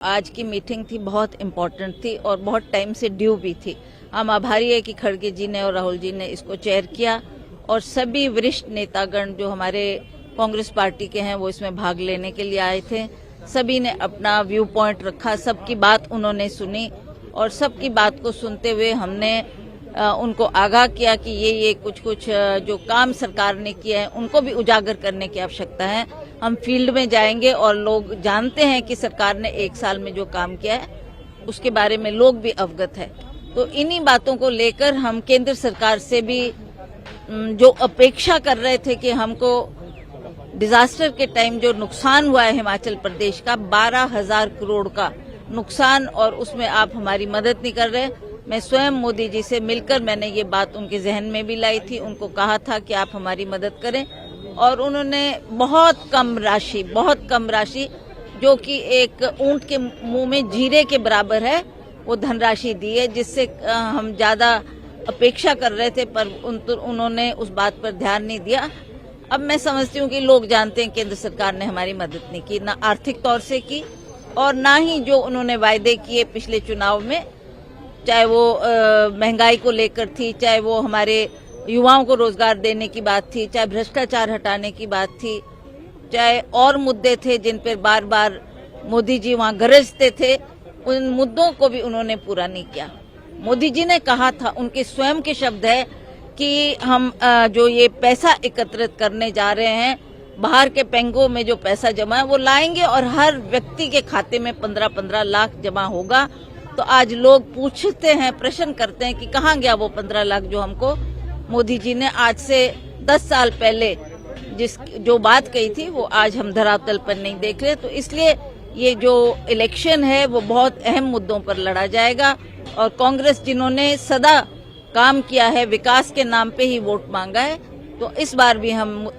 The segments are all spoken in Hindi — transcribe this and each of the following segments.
आज की मीटिंग थी, बहुत इम्पोर्टेंट थी और बहुत टाइम से ड्यू भी थी। हम आभारी है कि खड़गे जी ने और राहुल जी ने इसको चेयर किया और सभी वरिष्ठ नेतागण जो हमारे कांग्रेस पार्टी के हैं वो इसमें भाग लेने के लिए आए थे। सभी ने अपना व्यू पॉइंट रखा, सबकी बात उन्होंने सुनी और सबकी बात को सुनते हुए हमने उनको आगाह किया कि ये कुछ जो काम सरकार ने किया है उनको भी उजागर करने की आवश्यकता है। हम फील्ड में जाएंगे और लोग जानते हैं कि सरकार ने 1 साल में जो काम किया है उसके बारे में लोग भी अवगत है। तो इन्हीं बातों को लेकर हम केंद्र सरकार से भी जो अपेक्षा कर रहे थे कि हमको डिजास्टर के टाइम जो नुकसान हुआ है हिमाचल प्रदेश का 12,000 करोड़ का नुकसान, और उसमें आप हमारी मदद नहीं कर रहे। मैं स्वयं मोदी जी से मिलकर मैंने ये बात उनके जहन में भी लाई थी, उनको कहा था कि आप हमारी मदद करें और उन्होंने बहुत कम राशि जो कि एक ऊंट के मुंह में जीरे के बराबर है वो धनराशि दी है, जिससे हम ज्यादा अपेक्षा कर रहे थे पर उन्होंने उस बात पर ध्यान नहीं दिया। अब मैं समझती हूँ कि लोग जानते हैं केंद्र सरकार ने हमारी मदद नहीं की, ना आर्थिक तौर से की और ना ही जो उन्होंने वायदे किए पिछले चुनाव में, चाहे वो महंगाई को लेकर थी, चाहे वो हमारे युवाओं को रोजगार देने की बात थी, चाहे भ्रष्टाचार हटाने की बात थी, चाहे और मुद्दे थे जिन पर बार बार मोदी जी वहां गरजते थे, उन मुद्दों को भी उन्होंने पूरा नहीं किया। मोदी जी ने कहा था, उनके स्वयं के शब्द है कि हम जो ये पैसा एकत्रित करने जा रहे हैं, बाहर के बैंकों में जो पैसा जमा है वो लाएंगे और हर व्यक्ति के खाते में 15-15 लाख जमा होगा। तो आज लोग पूछते हैं, प्रश्न करते हैं कि कहाँ गया वो 15 लाख जो हमको मोदी जी ने आज से 10 साल पहले जो बात कही थी वो आज हम धरातल पर नहीं देख रहे। तो इसलिए ये जो इलेक्शन है वो बहुत अहम मुद्दों पर लड़ा जाएगा और कांग्रेस जिन्होंने सदा काम किया है, विकास के नाम पे ही वोट मांगा है, तो इस बार भी हम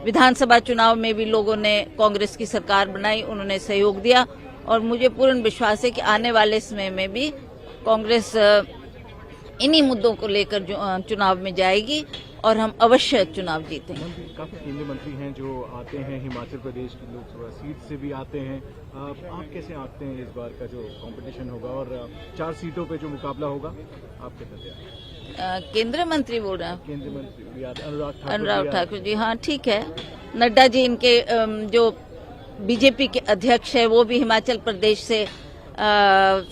विधानसभा चुनाव में भी लोगों ने कांग्रेस की सरकार बनाई, उन्होंने सहयोग दिया और मुझे पूर्ण विश्वास है कि आने वाले समय में भी कांग्रेस इन्हीं मुद्दों को लेकर चुनाव में जाएगी और हम अवश्य चुनाव जीतेंगे। काफी केंद्रीय मंत्री हैं जो आते हैं, हिमाचल प्रदेश की लोकसभा सीट से भी आते हैं। आप कैसे आंकते हैं इस बार का जो कंपटीशन होगा और 4 सीटों पे जो मुकाबला होगा, आप कैसे? केंद्रीय मंत्री बोल रहे हैं? केंद्रीय मंत्री अनुराग ठाकुर जी, हाँ ठीक है। नड्डा जी इनके जो बीजेपी के अध्यक्ष है वो भी हिमाचल प्रदेश से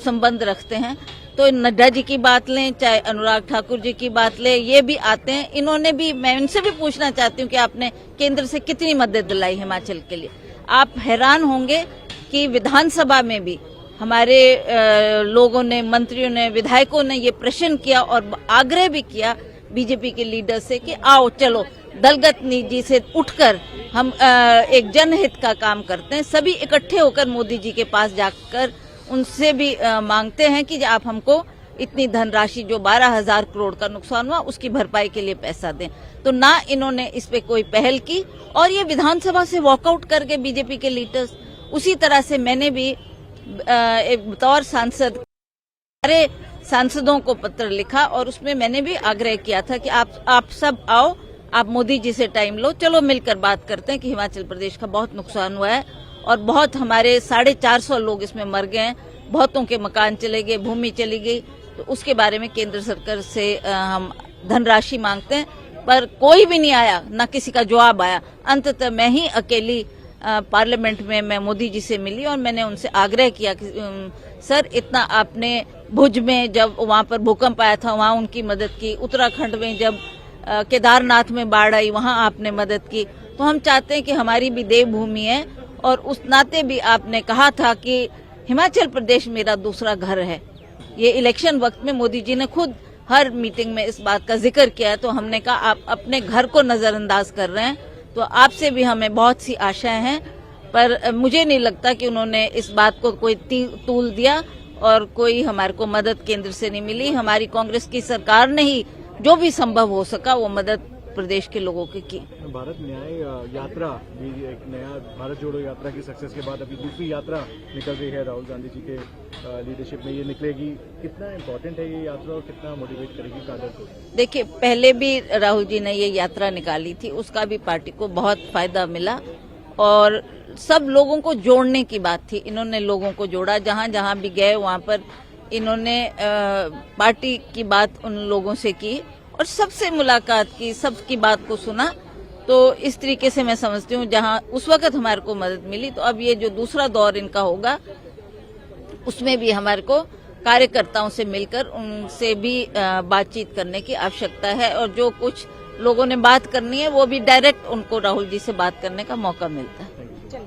संबंध रखते हैं, तो नड्डा जी की बात लें चाहे अनुराग ठाकुर जी की बात लें, ये भी आते हैं। इन्होंने भी, मैं उनसे भी पूछना चाहती हूँ कि आपने केंद्र से कितनी मदद दिलाई हिमाचल के लिए। आप हैरान होंगे कि विधानसभा में भी हमारे लोगों ने, मंत्रियों ने, विधायकों ने ये प्रश्न किया और आग्रह भी किया बीजेपी के लीडर से कि आओ चलो दलगत नीति से उठकर हम एक जनहित का काम करते हैं। सभी इकट्ठे होकर मोदी जी के पास जाकर उनसे भी मांगते हैं कि आप हमको इतनी धनराशि जो 12,000 करोड़ का नुकसान हुआ उसकी भरपाई के लिए पैसा दें। तो ना इन्होंने इस पे कोई पहल की और ये विधानसभा से वॉकआउट करके बीजेपी के लीडर्स, उसी तरह से मैंने भी बतौर सांसद सारे सांसदों को पत्र लिखा और उसमें मैंने भी आग्रह किया था कि आप सब आओ, आप मोदी जी से टाइम लो, चलो मिलकर बात करते हैं कि हिमाचल प्रदेश का बहुत नुकसान हुआ है और बहुत हमारे 450 लोग इसमें मर गए हैं, बहुतों के मकान चले गए, भूमि चली गई। तो उसके बारे में केंद्र सरकार से हम धनराशि मांगते हैं, पर कोई भी नहीं आया, ना किसी का जवाब आया। अंततः मैं ही अकेली पार्लियामेंट में मैं मोदी जी से मिली और मैंने उनसे आग्रह किया कि सर इतना आपने भुज में जब वहां पर भूकंप आया था वहां उनकी मदद की, उत्तराखंड में जब केदारनाथ में बाढ़ आई वहां आपने मदद की, तो हम चाहते हैं कि हमारी भी देवभूमि है और उस नाते भी आपने कहा था कि हिमाचल प्रदेश मेरा दूसरा घर है। ये इलेक्शन वक्त में मोदी जी ने खुद हर मीटिंग में इस बात का जिक्र किया, तो हमने कहा आप अपने घर को नजरअंदाज कर रहे हैं। तो आपसे भी हमें बहुत सी आशाएं हैं, पर मुझे नहीं लगता कि उन्होंने इस बात को कोई तूल दिया और कोई हमारे को मदद केंद्र से नहीं मिली। हमारी कांग्रेस की सरकार ने ही जो भी संभव हो सका वो मदद प्रदेश के लोगों की। भारत न्याय यात्रा भी एक नया, भारत जोड़ो यात्रा की सक्सेस के बाद अभी दूसरी यात्रा निकल रही है, राहुल गांधी जी के लीडरशिप में ये निकलेगी। कितना इम्पोर्टेंट है ये यात्रा और कितना मोटिवेट करेगी कांग्रेस को? देखिए, पहले भी राहुल जी ने ये यात्रा निकाली थी, उसका भी पार्टी को बहुत फायदा मिला और सब लोगों को जोड़ने की बात थी। इन्होंने लोगों को जोड़ा, जहां जहां भी गए वहां पर इन्होंने पार्टी की बात उन लोगों से की और सबसे मुलाकात की, सबकी बात को सुना। तो इस तरीके से मैं समझती हूँ जहां उस वक्त हमारे को मदद मिली, तो अब ये जो दूसरा दौर इनका होगा उसमें भी हमारे को कार्यकर्ताओं से मिलकर उनसे भी बातचीत करने की आवश्यकता है और जो कुछ लोगों ने बात करनी है वो भी डायरेक्ट उनको राहुल जी से बात करने का मौका मिलता है।